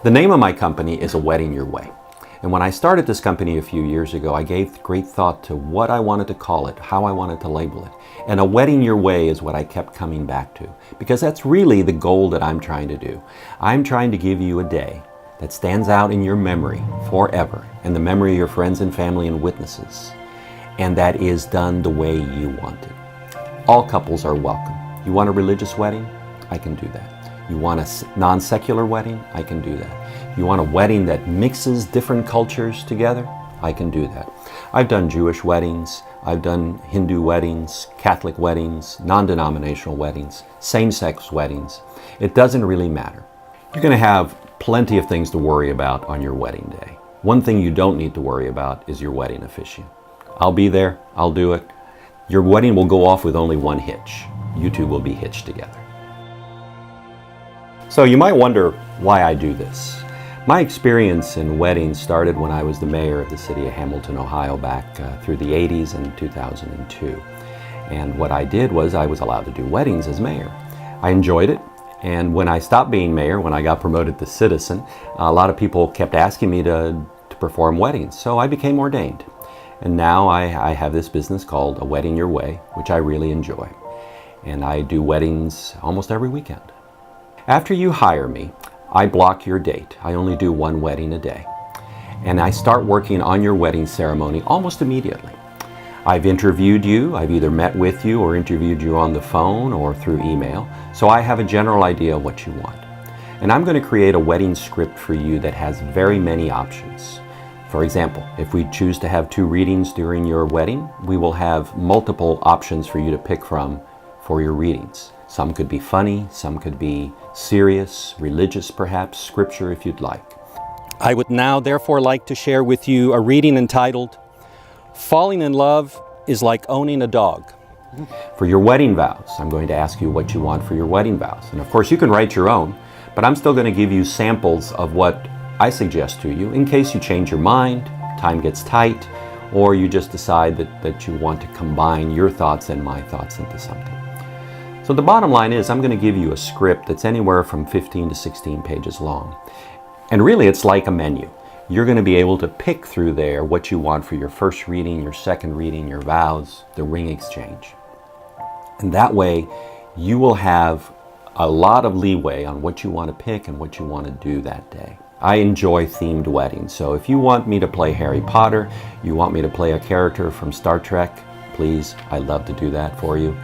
The name of my company is A Wedding Your Way. And when I started this company a few years ago, I gave great thought to what I wanted to call it, how I wanted to label it. And A Wedding Your Way is what I kept coming back to, because that's really the goal that I'm trying to do. I'm trying to give you a day that stands out in your memory forever, in the memory of your friends and family and witnesses, and that is done the way you want it. All couples are welcome. You want a religious wedding? I can do that. You want a non-secular wedding? I can do that. You want a wedding that mixes different cultures together? I can do that. I've done Jewish weddings, I've done Hindu weddings, Catholic weddings, non-denominational weddings, same-sex weddings. It doesn't really matter. You're going to have plenty of things to worry about on your wedding day. One thing you don't need to worry about is your wedding officiant. I'll be there, I'll do it. Your wedding will go off with only one hitch. You two will be hitched together. So you might wonder why I do this. My experience in weddings started when I was the mayor of the city of Hamilton, Ohio, back through the 80s and 2002. And what I did was I was allowed to do weddings as mayor. I enjoyed it. And when I stopped being mayor, when I got promoted to citizen, a lot of people kept asking me to perform weddings. So I became ordained. And now I have this business called A Wedding Your Way, which I really enjoy. And I do weddings almost every weekend. After you hire me, I block your date. I only do one wedding a day. And I start working on your wedding ceremony almost immediately. I've interviewed you. I've either met with you or interviewed you on the phone or through email. So I have a general idea of what you want. And I'm going to create a wedding script for you that has very many options. For example, if we choose to have 2 readings during your wedding, we will have multiple options for you to pick from for your readings. Some could be funny, some could be serious, religious perhaps, scripture if you'd like. I would now therefore like to share with you a reading entitled, Falling in Love is Like Owning a Dog. For your wedding vows, I'm going to ask you what you want for your wedding vows. And of course you can write your own, but I'm still going to give you samples of what I suggest to you in case you change your mind, time gets tight, or you just decide that you want to combine your thoughts and my thoughts into something. So the bottom line is I'm going to give you a script that's anywhere from 15 to 16 pages long. And really it's like a menu. You're going to be able to pick through there what you want for your first reading, your second reading, your vows, the ring exchange. And that way you will have a lot of leeway on what you want to pick and what you want to do that day. I enjoy themed weddings, so if you want me to play Harry Potter, you want me to play a character from Star Trek, please, I'd love to do that for you.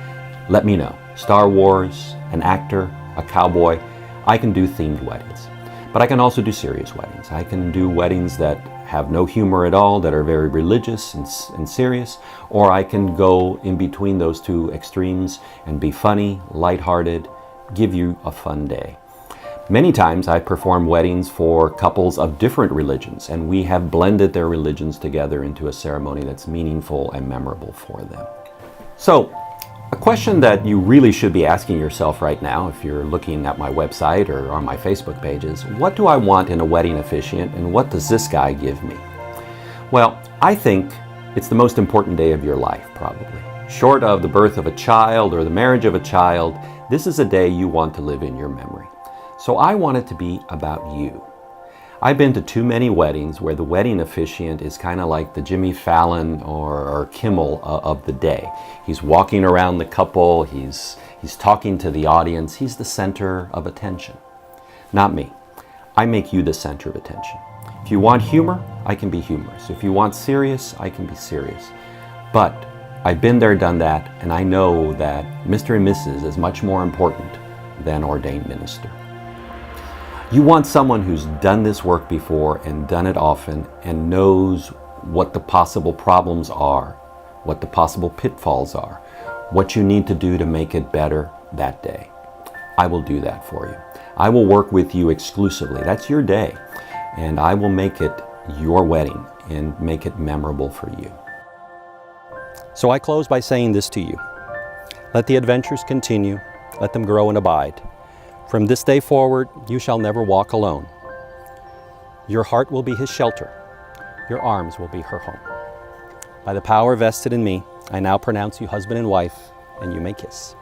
Let me know. Star Wars, an actor, a cowboy, I can do themed weddings. But I can also do serious weddings. I can do weddings that have no humor at all, that are very religious and serious, or I can go in between those two extremes and be funny, lighthearted, give you a fun day. Many times I perform weddings for couples of different religions, and we have blended their religions together into a ceremony that's meaningful and memorable for them. So, a question that you really should be asking yourself right now, if you're looking at my website or on my Facebook page, is what do I want in a wedding officiant and what does this guy give me? Well, I think it's the most important day of your life, probably. Short of the birth of a child or the marriage of a child, this is a day you want to live in your memory. So I want it to be about you. I've been to too many weddings where the wedding officiant is kind of like the Jimmy Fallon or Kimmel of the day. He's walking around the couple, he's talking to the audience, he's the center of attention. Not me. I make you the center of attention. If you want humor, I can be humorous. If you want serious, I can be serious. But I've been there, done that, and I know that Mr. and Mrs. is much more important than ordained minister. You want someone who's done this work before and done it often and knows what the possible problems are, what the possible pitfalls are, what you need to do to make it better that day. I will do that for you. I will work with you exclusively. That's your day. And I will make it your wedding and make it memorable for you. So I close by saying this to you. Let the adventures continue. Let them grow and abide. From this day forward, you shall never walk alone. Your heart will be his shelter. Your arms will be her home. By the power vested in me, I now pronounce you husband and wife, and you may kiss.